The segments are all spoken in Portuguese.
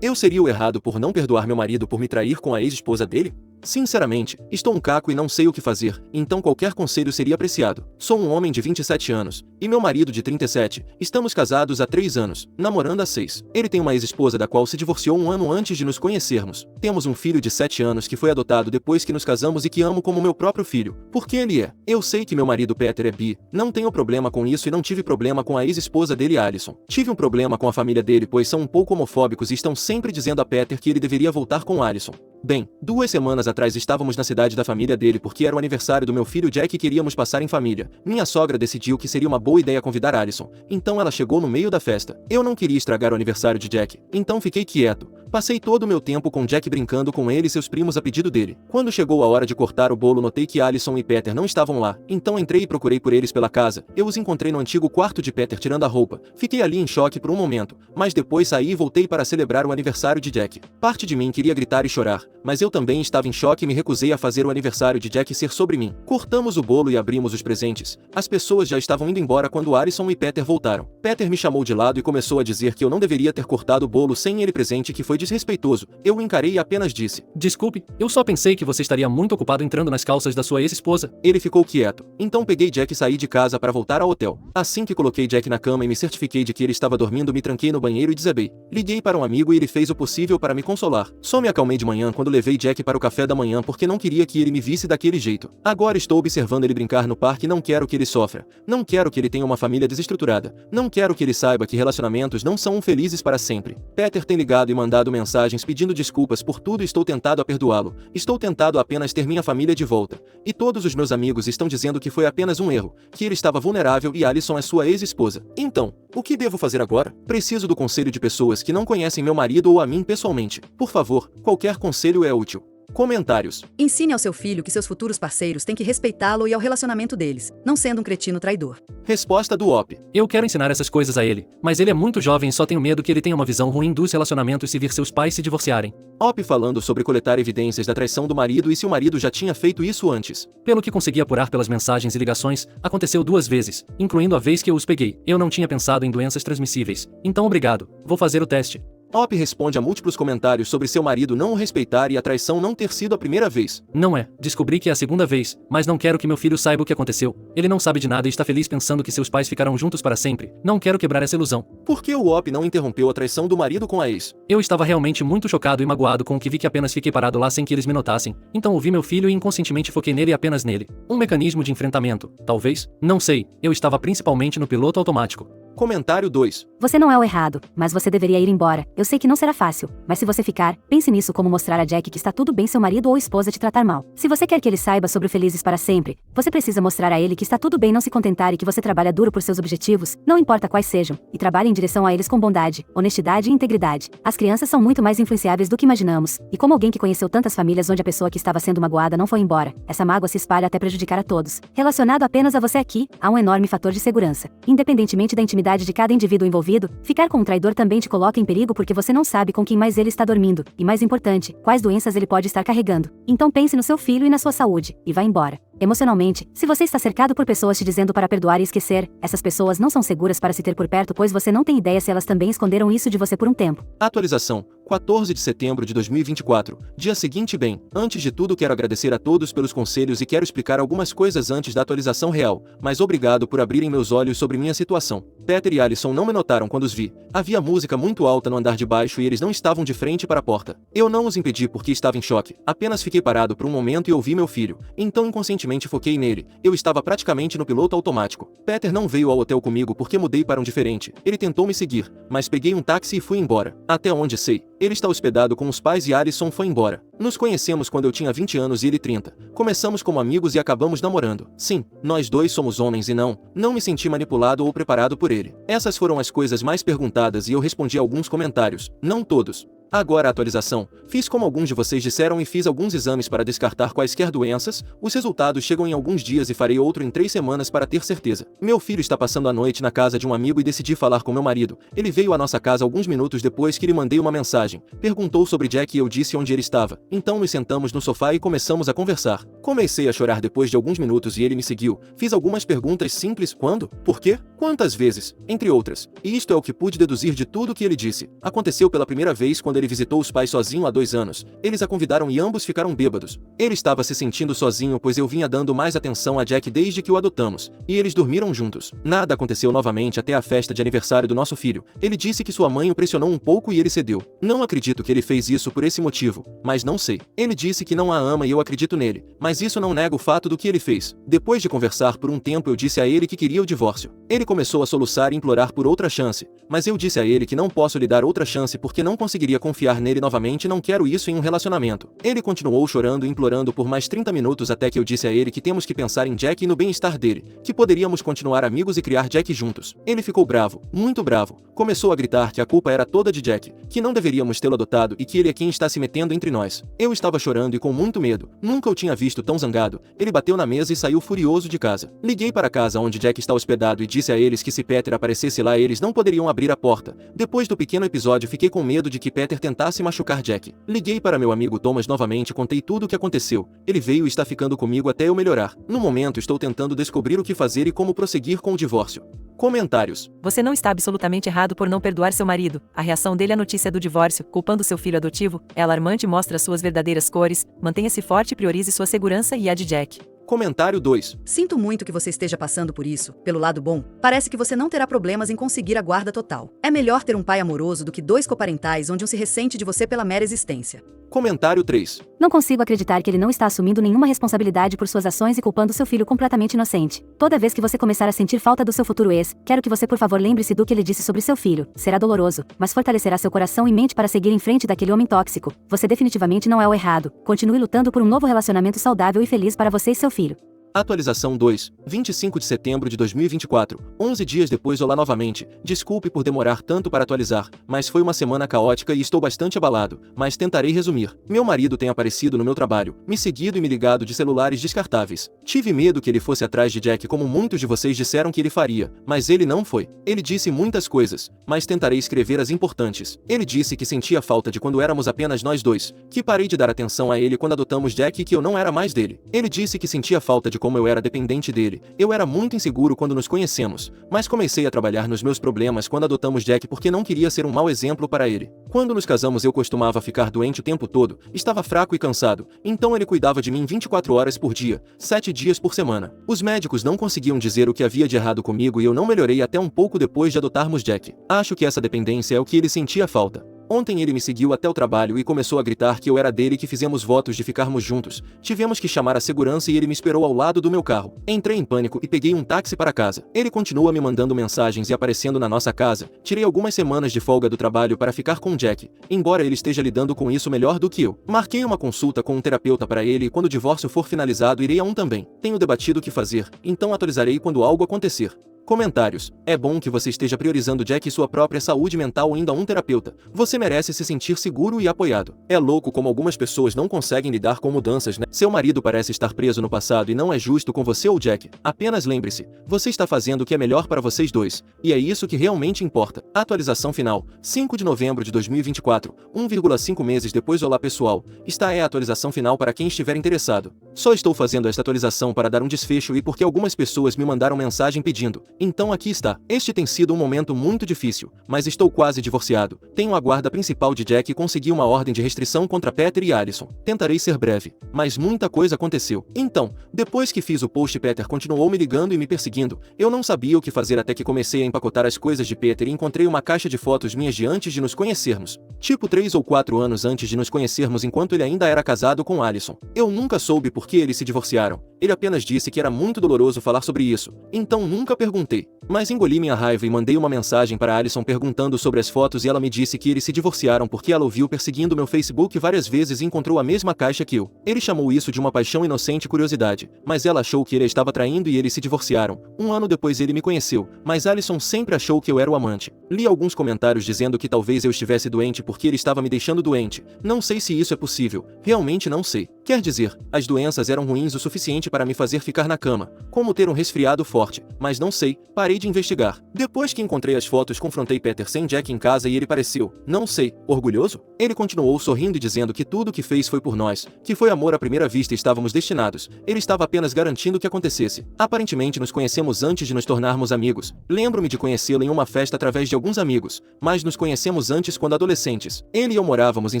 Eu seria o errado por não perdoar meu marido por me trair com a ex-esposa dele? Sinceramente, estou um caco e não sei o que fazer, então qualquer conselho seria apreciado. Sou um homem de 27 anos, e meu marido de 37, estamos casados há 3 anos, namorando há 6. Ele tem uma ex-esposa da qual se divorciou um ano antes de nos conhecermos. Temos um filho de 7 anos que foi adotado depois que nos casamos e que amo como meu próprio filho. Porque ele é. Eu sei que meu marido Peter é bi, não tenho problema com isso e não tive problema com a ex-esposa dele Alison. Tive um problema com a família dele pois são um pouco homofóbicos e estão sempre dizendo a Peter que ele deveria voltar com Alison. Bem, 2 semanas atrás estávamos na cidade da família dele porque era o aniversário do meu filho Jack e queríamos passar em família. Minha sogra decidiu que seria uma boa ideia convidar Alison, então ela chegou no meio da festa. Eu não queria estragar o aniversário de Jack, então fiquei quieto. Passei todo o meu tempo com Jack brincando com ele e seus primos a pedido dele. Quando chegou a hora de cortar o bolo notei que Alison e Peter não estavam lá, então entrei e procurei por eles pela casa. Eu os encontrei no antigo quarto de Peter tirando a roupa. Fiquei ali em choque por um momento, mas depois saí e voltei para celebrar o aniversário de Jack. Parte de mim queria gritar e chorar, mas eu também estava em choque e me recusei a fazer o aniversário de Jack ser sobre mim. Cortamos o bolo e abrimos os presentes. As pessoas já estavam indo embora quando Alison e Peter voltaram. Peter me chamou de lado e começou a dizer que eu não deveria ter cortado o bolo sem ele presente e que foi desrespeitoso. Eu o encarei e apenas disse: Desculpe, eu só pensei que você estaria muito ocupado entrando nas calças da sua ex-esposa. Ele ficou quieto. Então peguei Jack e saí de casa para voltar ao hotel. Assim que coloquei Jack na cama e me certifiquei de que ele estava dormindo, me tranquei no banheiro e desabei. Liguei para um amigo e ele fez o possível para me consolar. Só me acalmei de manhã quando levei Jack para o café da manhã porque não queria que ele me visse daquele jeito. Agora estou observando ele brincar no parque e não quero que ele sofra. Não quero que ele tenha uma família desestruturada. Não quero que ele saiba que relacionamentos não são felizes para sempre. Peter tem ligado e mandado mensagens pedindo desculpas por tudo e estou tentado a perdoá-lo. Estou tentado a apenas ter minha família de volta. E todos os meus amigos estão dizendo que foi apenas um erro, que ele estava vulnerável e Alison é sua ex-esposa. Então, o que devo fazer agora? Preciso do conselho de pessoas que não conhecem meu marido ou a mim pessoalmente. Por favor, qualquer conselho é útil. Comentários. Ensine ao seu filho que seus futuros parceiros têm que respeitá-lo e ao relacionamento deles, não sendo um cretino traidor. Resposta do OP. Eu quero ensinar essas coisas a ele, mas ele é muito jovem e só tenho medo que ele tenha uma visão ruim dos relacionamentos se vir seus pais se divorciarem. OP falando sobre coletar evidências da traição do marido e se o marido já tinha feito isso antes. Pelo que consegui apurar pelas mensagens e ligações, aconteceu 2 vezes, incluindo a vez que eu os peguei. Eu não tinha pensado em doenças transmissíveis, então obrigado, vou fazer o teste. OP responde a múltiplos comentários sobre seu marido não o respeitar e a traição não ter sido a primeira vez. Não é, descobri que é a 2ª vez, mas não quero que meu filho saiba o que aconteceu. Ele não sabe de nada e está feliz pensando que seus pais ficarão juntos para sempre. Não quero quebrar essa ilusão. Por que o OP não interrompeu a traição do marido com a ex? Eu estava realmente muito chocado e magoado com o que vi que apenas fiquei parado lá sem que eles me notassem. Então ouvi meu filho e inconscientemente foquei nele e apenas nele. Um mecanismo de enfrentamento, talvez? Não sei, eu estava principalmente no piloto automático. Comentário 2. Você não é o errado, mas você deveria ir embora. Eu sei que não será fácil, mas se você ficar, pense nisso como mostrar a Jack que está tudo bem seu marido ou esposa te tratar mal. Se você quer que ele saiba sobre o Felizes para Sempre, você precisa mostrar a ele que está tudo bem não se contentar e que você trabalha duro por seus objetivos, não importa quais sejam, e trabalhe em direção a eles com bondade, honestidade e integridade. As crianças são muito mais influenciáveis do que imaginamos, e como alguém que conheceu tantas famílias onde a pessoa que estava sendo magoada não foi embora, essa mágoa se espalha até prejudicar a todos. Relacionado apenas a você aqui, há um enorme fator de segurança. Independentemente da intimidade de cada indivíduo envolvido, ficar com um traidor também te coloca em perigo porque você não sabe com quem mais ele está dormindo, e mais importante, quais doenças ele pode estar carregando. Então pense no seu filho e na sua saúde, e vá embora. Emocionalmente, se você está cercado por pessoas te dizendo para perdoar e esquecer, essas pessoas não são seguras para se ter por perto pois você não tem ideia se elas também esconderam isso de você por um tempo. Atualização, 14 de setembro de 2024. Dia seguinte. Bem, antes de tudo quero agradecer a todos pelos conselhos e quero explicar algumas coisas antes da atualização real, mas obrigado por abrirem meus olhos sobre minha situação. Peter e Alison não me notaram quando os vi. Havia música muito alta no andar de baixo e eles não estavam de frente para a porta. Eu não os impedi porque estava em choque, apenas fiquei parado por um momento e ouvi meu filho, então inconscientemente foquei nele. Eu estava praticamente no piloto automático. Peter não veio ao hotel comigo porque mudei para um diferente. Ele tentou me seguir, mas peguei um táxi e fui embora. Até onde sei, ele está hospedado com os pais e Alison foi embora. Nos conhecemos quando eu tinha 20 anos e ele 30. Começamos como amigos e acabamos namorando. Sim, nós dois somos homens e não me senti manipulado ou preparado por ele. Essas foram as coisas mais perguntadas e eu respondi alguns comentários, não todos. Agora a atualização. Fiz como alguns de vocês disseram e fiz alguns exames para descartar quaisquer doenças. Os resultados chegam em alguns dias e farei outro em 3 semanas para ter certeza. Meu filho está passando a noite na casa de um amigo e decidi falar com meu marido. Ele veio à nossa casa alguns minutos depois que lhe mandei uma mensagem. Perguntou sobre Jack e eu disse onde ele estava. Então nos sentamos no sofá e começamos a conversar. Comecei a chorar depois de alguns minutos e ele me seguiu. Fiz algumas perguntas simples: quando? Por quê? Quantas vezes? Entre outras. E isto é o que pude deduzir de tudo que ele disse. Aconteceu pela primeira vez quando ele visitou os pais sozinho há 2 anos. Eles a convidaram e ambos ficaram bêbados. Ele estava se sentindo sozinho pois eu vinha dando mais atenção a Jack desde que o adotamos, e eles dormiram juntos. Nada aconteceu novamente até a festa de aniversário do nosso filho. Ele disse que sua mãe o pressionou um pouco e ele cedeu. Não acredito que ele fez isso por esse motivo, mas não sei. Ele disse que não a ama e eu acredito nele, mas isso não nega o fato do que ele fez. Depois de conversar por um tempo eu disse a ele que queria o divórcio. Ele começou a soluçar e implorar por outra chance, mas eu disse a ele que não posso lhe dar outra chance porque não conseguiria confiar nele novamente e não quero isso em um relacionamento. Ele continuou chorando e implorando por mais 30 minutos até que eu disse a ele que temos que pensar em Jack e no bem-estar dele, que poderíamos continuar amigos e criar Jack juntos. Ele ficou bravo, muito bravo. Começou a gritar que a culpa era toda de Jack, que não deveríamos tê-lo adotado e que ele é quem está se metendo entre nós. Eu estava chorando e com muito medo. Nunca o tinha visto tão zangado. Ele bateu na mesa e saiu furioso de casa. Liguei para a casa onde Jack está hospedado e disse a eles que se Peter aparecesse lá eles não poderiam abrir a porta. Depois do pequeno episódio fiquei com medo de que Peter tentasse machucar Jack. Liguei para meu amigo Thomas novamente e contei tudo o que aconteceu. Ele veio e está ficando comigo até eu melhorar. No momento estou tentando descobrir o que fazer e como prosseguir com o divórcio. Comentários. Você não está absolutamente errado por não perdoar seu marido. A reação dele à notícia do divórcio, culpando seu filho adotivo, é alarmante e mostra suas verdadeiras cores. Mantenha-se forte e priorize sua segurança e a de Jack. Comentário 2. Sinto muito que você esteja passando por isso. Pelo lado bom, parece que você não terá problemas em conseguir a guarda total. É melhor ter um pai amoroso do que 2 coparentais onde um se ressente de você pela mera existência. Comentário 3. Não consigo acreditar que ele não está assumindo nenhuma responsabilidade por suas ações e culpando seu filho completamente inocente. Toda vez que você começar a sentir falta do seu futuro ex, quero que você por favor lembre-se do que ele disse sobre seu filho. Será doloroso, mas fortalecerá seu coração e mente para seguir em frente daquele homem tóxico. Você definitivamente não é o errado. Continue lutando por um novo relacionamento saudável e feliz para você e seu filho. Atualização 2, 25 de setembro de 2024, 11 dias depois. Olá novamente, desculpe por demorar tanto para atualizar, mas foi uma semana caótica e estou bastante abalado, mas tentarei resumir. Meu marido tem aparecido no meu trabalho, me seguido e me ligado de celulares descartáveis. Tive medo que ele fosse atrás de Jack como muitos de vocês disseram que ele faria, mas ele não foi. Ele disse muitas coisas, mas tentarei escrever as importantes. Ele disse que sentia falta de quando éramos apenas nós dois, que parei de dar atenção a ele quando adotamos Jack e que eu não era mais dele. Ele disse que sentia falta de como eu era dependente dele. Eu era muito inseguro quando nos conhecemos, mas comecei a trabalhar nos meus problemas quando adotamos Jack porque não queria ser um mau exemplo para ele. Quando nos casamos eu costumava ficar doente o tempo todo, estava fraco e cansado, então ele cuidava de mim 24 horas por dia, 7 dias por semana. Os médicos não conseguiam dizer o que havia de errado comigo e eu não melhorei até um pouco depois de adotarmos Jack. Acho que essa dependência é o que ele sentia falta. Ontem ele me seguiu até o trabalho e começou a gritar que eu era dele e que fizemos votos de ficarmos juntos. Tivemos que chamar a segurança e ele me esperou ao lado do meu carro. Entrei em pânico e peguei um táxi para casa. Ele continua me mandando mensagens e aparecendo na nossa casa. Tirei algumas semanas de folga do trabalho para ficar com Jack, embora ele esteja lidando com isso melhor do que eu. Marquei uma consulta com um terapeuta para ele e quando o divórcio for finalizado irei a um também. Tenho debatido o que fazer, então atualizarei quando algo acontecer. Comentários. É bom que você esteja priorizando Jack e sua própria saúde mental indo a um terapeuta. Você merece se sentir seguro e apoiado. É louco como algumas pessoas não conseguem lidar com mudanças, né? Seu marido parece estar preso no passado e não é justo com você ou Jack. Apenas lembre-se, você está fazendo o que é melhor para vocês dois, e é isso que realmente importa. Atualização final. 5 de novembro de 2024, 1,5 meses depois. Olá pessoal, esta é a atualização final para quem estiver interessado. Só estou fazendo esta atualização para dar um desfecho e porque algumas pessoas me mandaram mensagem pedindo. Então aqui está. Este tem sido um momento muito difícil, mas estou quase divorciado. Tenho a guarda principal de Jack e consegui uma ordem de restrição contra Peter e Alison. Tentarei ser breve, mas muita coisa aconteceu. Então, depois que fiz o post, Peter continuou me ligando e me perseguindo. Eu não sabia o que fazer até que comecei a empacotar as coisas de Peter e encontrei uma caixa de fotos minhas de antes de nos conhecermos. Tipo 3 ou 4 anos antes de nos conhecermos enquanto ele ainda era casado com Alison. Eu nunca soube por que eles se divorciaram. Ele apenas disse que era muito doloroso falar sobre isso. Então nunca perguntei. Mas engoli minha raiva e mandei uma mensagem para Alison perguntando sobre as fotos e ela me disse que eles se divorciaram porque ela o viu perseguindo meu Facebook várias vezes e encontrou a mesma caixa que eu. Ele chamou isso de uma paixão inocente e curiosidade, mas ela achou que ele a estava traindo e eles se divorciaram. Um ano depois ele me conheceu, mas Alison sempre achou que eu era o amante. Li alguns comentários dizendo que talvez eu estivesse doente porque ele estava me deixando doente. Não sei se isso é possível, realmente não sei. Quer dizer, as doenças eram ruins o suficiente para me fazer ficar na cama, como ter um resfriado forte, mas não sei, parei de investigar. Depois que encontrei as fotos, confrontei Peter sem Jack em casa e ele pareceu, não sei, orgulhoso? Ele continuou sorrindo e dizendo que tudo o que fez foi por nós, que foi amor à primeira vista e estávamos destinados. Ele estava apenas garantindo que acontecesse. Aparentemente nos conhecemos antes de nos tornarmos amigos. Lembro-me de conhecê-lo em uma festa através de alguns amigos, mas nos conhecemos antes quando adolescentes. Ele e eu morávamos em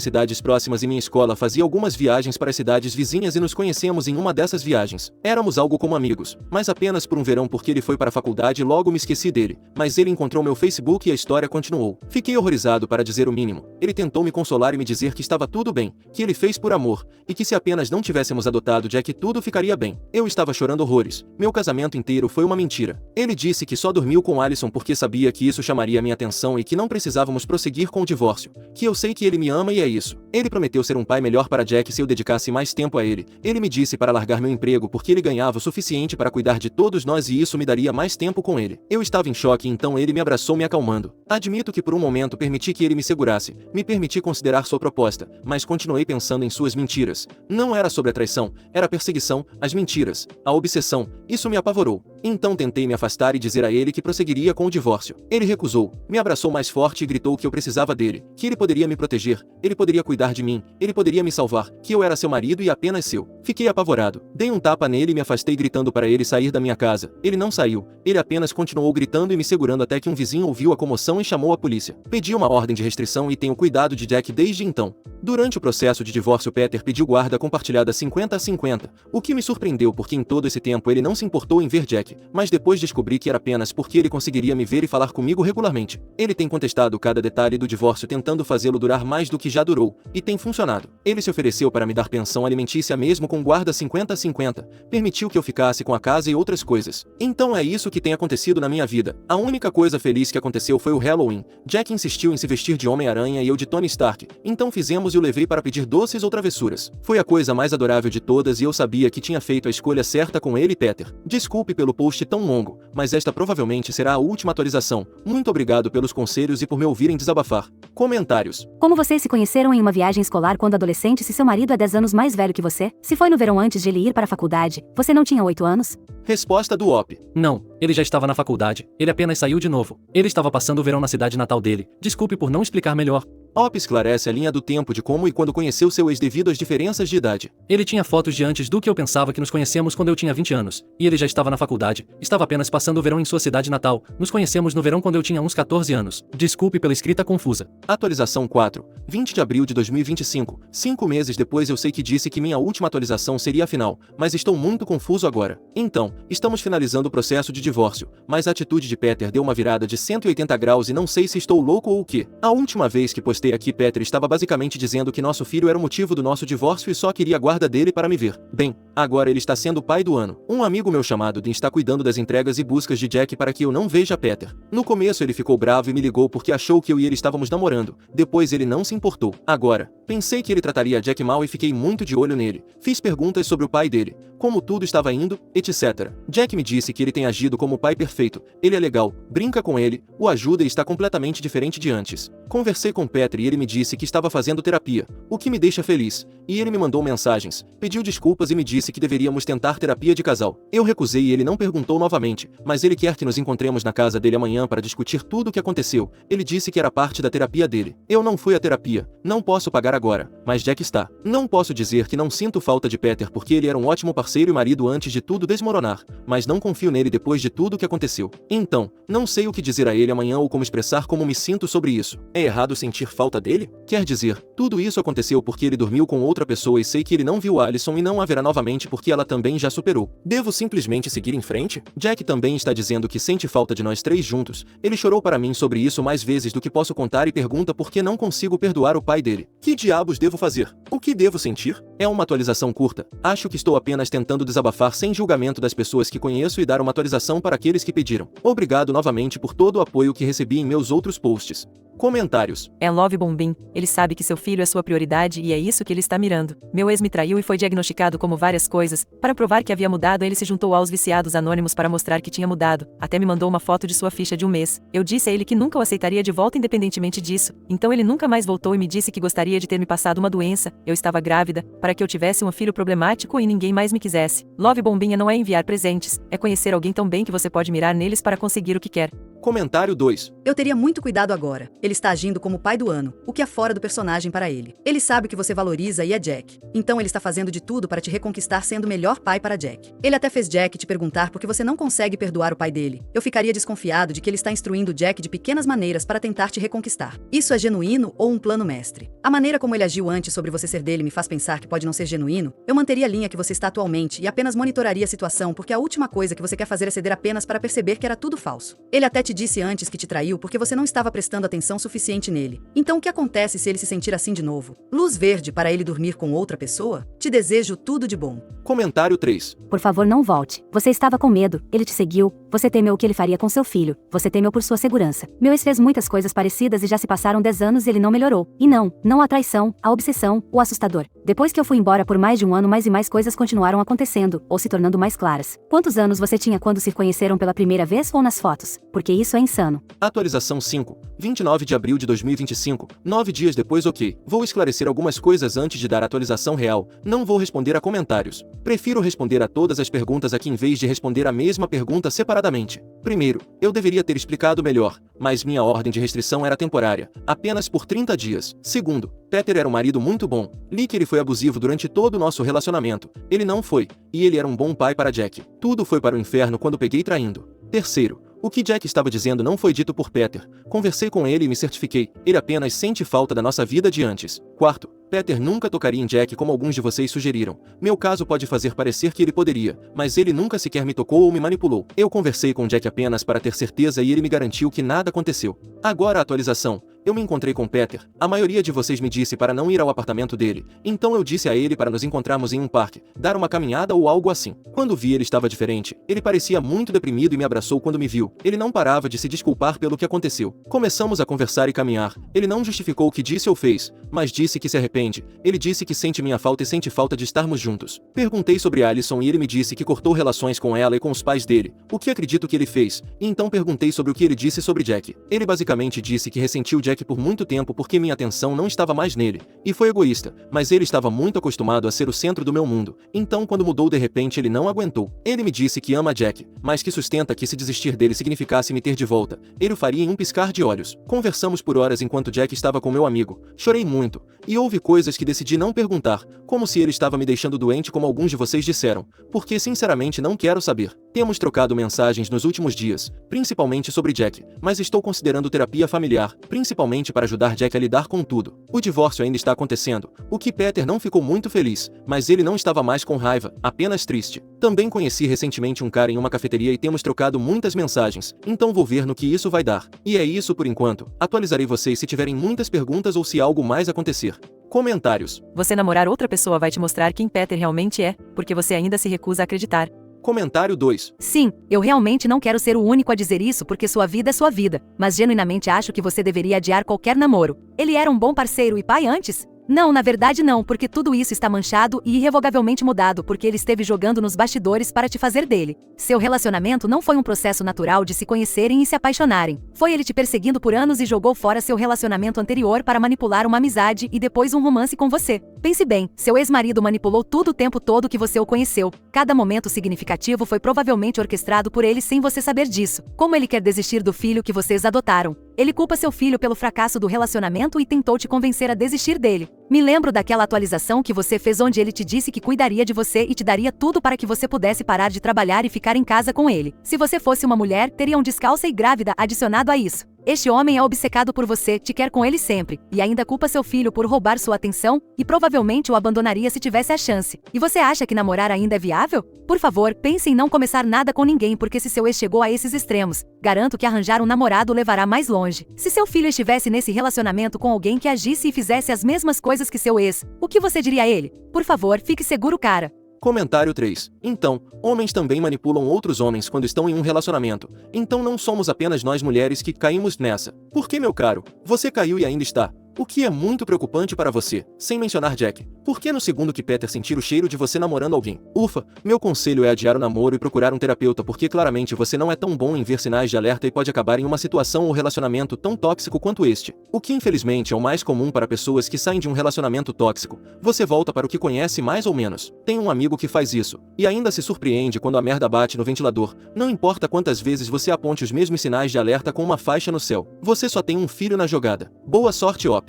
cidades próximas e minha escola fazia algumas viagens para cidades vizinhas e nos conhecemos em uma dessas viagens. Éramos algo como amigos, mas apenas por um verão porque ele foi para a faculdade e logo me esqueci dele. Mas ele encontrou meu Facebook e a história continuou. Fiquei horrorizado para dizer o mínimo. Ele tentou me consolar e me dizer que estava tudo bem, que ele fez por amor, e que se apenas não tivéssemos adotado Jack tudo ficaria bem. Eu estava chorando horrores. Meu casamento inteiro foi uma mentira. Ele disse que só dormiu com Alison porque sabia que isso chamaria minha atenção e que não precisávamos prosseguir com o divórcio. Que eu sei que ele me ama e é isso. Ele prometeu ser um pai melhor para Jack se eu dedicasse mais tempo a ele. Ele me disse para largar meu emprego porque ele ganhava o suficiente para cuidar de todos nós e isso me daria mais tempo com ele. Eu estava em choque e então ele me abraçou me acalmando. Admito que por um momento permiti que ele me segurasse. Me permiti considerar sua proposta, mas continuei pensando em suas mentiras. Não era sobre a traição, era a perseguição, as mentiras, a obsessão. Isso me apavorou. Então tentei me afastar e dizer a ele que prosseguiria com o divórcio. Ele recusou, me abraçou mais forte e gritou que eu precisava dele, que ele poderia me proteger, ele poderia cuidar de mim, ele poderia me salvar, que eu era seu marido e apenas seu. Fiquei apavorado. Dei um tapa nele e me afastei gritando para ele sair da minha casa. Ele não saiu, ele apenas continuou gritando e me segurando até que um vizinho ouviu a comoção e chamou a polícia. Pedi uma ordem de restrição e tenho cuidado de Jack desde então. Durante o processo de divórcio, Peter pediu guarda compartilhada 50-50, o que me surpreendeu porque em todo esse tempo ele não se importou em ver Jack, mas depois descobri que era apenas porque ele conseguiria me ver e falar comigo regularmente. Ele tem contestado cada detalhe do divórcio tentando fazê-lo durar mais do que já durou, e tem funcionado. Ele se ofereceu para me dar pensão alimentícia mesmo com guarda 50-50, permitiu que eu ficasse com a casa e outras coisas. Então é isso que tem acontecido na minha vida. A única coisa feliz que aconteceu foi o Halloween. Jack insistiu em se vestir de Homem-Aranha e eu de Tony Stark, então fizemos e o levei para pedir doces ou travessuras. Foi a coisa mais adorável de todas e eu sabia que tinha feito a escolha certa com ele e Peter. Desculpe pelo post tão longo, mas esta provavelmente será a última atualização. Muito obrigado pelos conselhos e por me ouvirem desabafar. Comentários. Como vocês se conheceram em uma viagem escolar quando adolescente se seu marido é 10 anos mais velho que você? Se foi no verão antes de ele ir para a faculdade, você não tinha 8 anos? Resposta do OP. Não, ele já estava na faculdade, ele apenas saiu de novo. Ele estava passando o verão na cidade natal dele. Desculpe por não explicar melhor. OP esclarece a linha do tempo de como e quando conheceu seu ex devido às diferenças de idade. Ele tinha fotos de antes do que eu pensava que nos conhecemos quando eu tinha 20 anos, e ele já estava na faculdade, estava apenas passando o verão em sua cidade natal, nos conhecemos no verão quando eu tinha uns 14 anos. Desculpe pela escrita confusa. Atualização 4, 20 de abril de 2025. 5 meses depois eu sei que disse que minha última atualização seria a final, mas estou muito confuso agora. Então, estamos finalizando o processo de divórcio, mas a atitude de Peter deu uma virada de 180 graus e não sei se estou louco ou o quê. A última vez que postei aqui, Peter estava basicamente dizendo que nosso filho era o motivo do nosso divórcio e só queria a guarda dele para me ver. Bem, agora ele está sendo o pai do ano. Um amigo meu chamado Dean está cuidando das entregas e buscas de Jack para que eu não veja Peter. No começo ele ficou bravo e me ligou porque achou que eu e ele estávamos namorando. Depois ele não se importou. Agora, pensei que ele trataria Jack mal e fiquei muito de olho nele. Fiz perguntas sobre o pai dele, como tudo estava indo, etc. Jack me disse que ele tem agido como o pai perfeito. Ele é legal, brinca com ele, o ajuda e está completamente diferente de antes. Conversei com Peter e ele me disse que estava fazendo terapia, o que me deixa feliz. E ele me mandou mensagens, pediu desculpas e me disse que deveríamos tentar terapia de casal. Eu recusei e ele não perguntou novamente, mas ele quer que nos encontremos na casa dele amanhã para discutir tudo o que aconteceu. Ele disse que era parte da terapia dele. Eu não fui à terapia, não posso pagar agora, mas Jack está. Não posso dizer que não sinto falta de Peter porque ele era um ótimo parceiro e marido antes de tudo desmoronar, mas não confio nele depois de tudo o que aconteceu. Então, não sei o que dizer a ele amanhã ou como expressar como me sinto sobre isso. É errado sentir falta dele? Quer dizer, tudo isso aconteceu porque ele dormiu com outra pessoa e sei que ele não viu Alison e não a verá novamente porque ela também já superou. Devo simplesmente seguir em frente? Jack também está dizendo que sente falta de nós três juntos. Ele chorou para mim sobre isso mais vezes do que posso contar e pergunta por que não consigo perdoar o pai dele. Que diabos devo fazer? O que devo sentir? É uma atualização curta. Acho que estou apenas tentando desabafar sem julgamento das pessoas que conheço e dar uma atualização para aqueles que pediram. Obrigado novamente por todo o apoio que recebi em meus outros posts. Comentários. É Love Bombim, ele sabe que seu filho é sua prioridade e é isso que ele está mirando. Meu ex me traiu e foi diagnosticado como várias coisas. Para provar que havia mudado, ele se juntou aos viciados anônimos para mostrar que tinha mudado. Até me mandou uma foto de sua ficha de um mês. Eu disse a ele que nunca o aceitaria de volta independentemente disso. Então ele nunca mais voltou e me disse que gostaria de ter me passado uma doença. Eu estava grávida, para que eu tivesse um filho problemático e ninguém mais me quisesse. Love Bombinha não é enviar presentes, é conhecer alguém tão bem que você pode mirar neles para conseguir o que quer. Comentário 2. Eu teria muito cuidado agora. Ele está agindo como o pai do ano, o que é fora do personagem para ele. Ele sabe o que você valoriza e é Jack. Então ele está fazendo de tudo para te reconquistar sendo o melhor pai para Jack. Ele até fez Jack te perguntar por que você não consegue perdoar o pai dele. Eu ficaria desconfiado de que ele está instruindo Jack de pequenas maneiras para tentar te reconquistar. Isso é genuíno ou um plano mestre? A maneira como ele agiu antes sobre você ser dele me faz pensar que pode não ser genuíno. Eu manteria a linha que você está atualmente e apenas monitoraria a situação porque a última coisa que você quer fazer é ceder apenas para perceber que era tudo falso. Ele até te disse antes que te traiu porque você não estava prestando atenção suficiente nele. Então o que acontece se ele se sentir assim de novo? Luz verde para ele dormir com outra pessoa? Te desejo tudo de bom. Comentário 3. Por favor, não volte. Você estava com medo, ele te seguiu, você temeu o que ele faria com seu filho, você temeu por sua segurança. Meu ex fez muitas coisas parecidas e já se passaram 10 anos e ele não melhorou. E não a traição, a obsessão, o assustador. Depois que eu fui embora por mais de um ano, mais e mais coisas continuaram acontecendo, ou se tornando mais claras. Quantos anos você tinha quando se conheceram pela primeira vez ou nas fotos? Porque isso é insano. Atualização 5. 29 de abril de 2025. 9 dias depois, ok. Vou esclarecer algumas coisas antes de dar a atualização real. Não vou responder a comentários. Prefiro responder a todas as perguntas aqui em vez de responder a mesma pergunta separadamente. Primeiro, eu deveria ter explicado melhor, mas minha ordem de restrição era temporária, apenas por 30 dias. Segundo, Peter era um marido muito bom. Li que ele foi abusivo durante todo o nosso relacionamento. Ele não foi, e ele era um bom pai para Jack. Tudo foi para o inferno quando peguei traindo. Terceiro, o que Jack estava dizendo não foi dito por Peter. Conversei com ele e me certifiquei. Ele apenas sente falta da nossa vida de antes. Quarto, Peter nunca tocaria em Jack como alguns de vocês sugeriram. Meu caso pode fazer parecer que ele poderia, mas ele nunca sequer me tocou ou me manipulou. Eu conversei com Jack apenas para ter certeza e ele me garantiu que nada aconteceu. Agora a atualização. Eu me encontrei com Peter. A maioria de vocês me disse para não ir ao apartamento dele. Então eu disse a ele para nos encontrarmos em um parque, dar uma caminhada ou algo assim. Quando vi ele estava diferente. Ele parecia muito deprimido e me abraçou quando me viu. Ele não parava de se desculpar pelo que aconteceu. Começamos a conversar e caminhar. Ele não justificou o que disse ou fez, mas disse que se arrepende. Ele disse que sente minha falta e sente falta de estarmos juntos. Perguntei sobre Alison e ele me disse que cortou relações com ela e com os pais dele, o que acredito que ele fez. E então perguntei sobre o que ele disse sobre Jack. Ele basicamente disse que ressentiu Jack por muito tempo porque minha atenção não estava mais nele. E foi egoísta, mas ele estava muito acostumado a ser o centro do meu mundo. Então quando mudou de repente ele não aguentou. Ele me disse que ama Jack, mas que sustenta que se desistir dele significasse me ter de volta, ele o faria em um piscar de olhos. Conversamos por horas enquanto Jack estava com meu amigo. Chorei muito. E houve coisas que decidi não perguntar, como se ele estava me deixando doente como alguns de vocês disseram, porque sinceramente não quero saber. Temos trocado mensagens nos últimos dias, principalmente sobre Jack, mas estou considerando terapia familiar, principalmente para ajudar Jack a lidar com tudo. O divórcio ainda está acontecendo, o que Peter não ficou muito feliz, mas ele não estava mais com raiva, apenas triste. Também conheci recentemente um cara em uma cafeteria e temos trocado muitas mensagens, então vou ver no que isso vai dar. E é isso por enquanto. Atualizarei vocês se tiverem muitas perguntas ou se algo mais acontecer. Comentários. Você namorar outra pessoa vai te mostrar quem Peter realmente é, porque você ainda se recusa a acreditar. Comentário 2. Sim, eu realmente não quero ser o único a dizer isso porque sua vida é sua vida, mas genuinamente acho que você deveria adiar qualquer namoro. Ele era um bom parceiro e pai antes? Não, na verdade não, porque tudo isso está manchado e irrevogavelmente mudado porque ele esteve jogando nos bastidores para te fazer dele. Seu relacionamento não foi um processo natural de se conhecerem e se apaixonarem. Foi ele te perseguindo por anos e jogou fora seu relacionamento anterior para manipular uma amizade e depois um romance com você. Pense bem, seu ex-marido manipulou tudo o tempo todo que você o conheceu. Cada momento significativo foi provavelmente orquestrado por ele sem você saber disso. Como ele quer desistir do filho que vocês adotaram? Ele culpa seu filho pelo fracasso do relacionamento e tentou te convencer a desistir dele. Me lembro daquela atualização que você fez onde ele te disse que cuidaria de você e te daria tudo para que você pudesse parar de trabalhar e ficar em casa com ele. Se você fosse uma mulher, teria um descalça e grávida adicionado a isso. Este homem é obcecado por você, te quer com ele sempre, e ainda culpa seu filho por roubar sua atenção, e provavelmente o abandonaria se tivesse a chance. E você acha que namorar ainda é viável? Por favor, pense em não começar nada com ninguém porque se seu ex chegou a esses extremos, garanto que arranjar um namorado o levará mais longe. Se seu filho estivesse nesse relacionamento com alguém que agisse e fizesse as mesmas coisas que seu ex, o que você diria a ele? Por favor, fique seguro, cara. Comentário 3. Então, homens também manipulam outros homens quando estão em um relacionamento. Então não somos apenas nós mulheres que caímos nessa. Porque, meu caro, você caiu e ainda está. O que é muito preocupante para você, sem mencionar Jack. Por que no segundo que Peter sentir o cheiro de você namorando alguém? Ufa, meu conselho é adiar o namoro e procurar um terapeuta porque claramente você não é tão bom em ver sinais de alerta e pode acabar em uma situação ou relacionamento tão tóxico quanto este. O que infelizmente é o mais comum para pessoas que saem de um relacionamento tóxico. Você volta para o que conhece mais ou menos. Tem um amigo que faz isso, e ainda se surpreende quando a merda bate no ventilador. Não importa quantas vezes você aponte os mesmos sinais de alerta com uma faixa no céu. Você só tem um filho na jogada. Boa sorte, Op.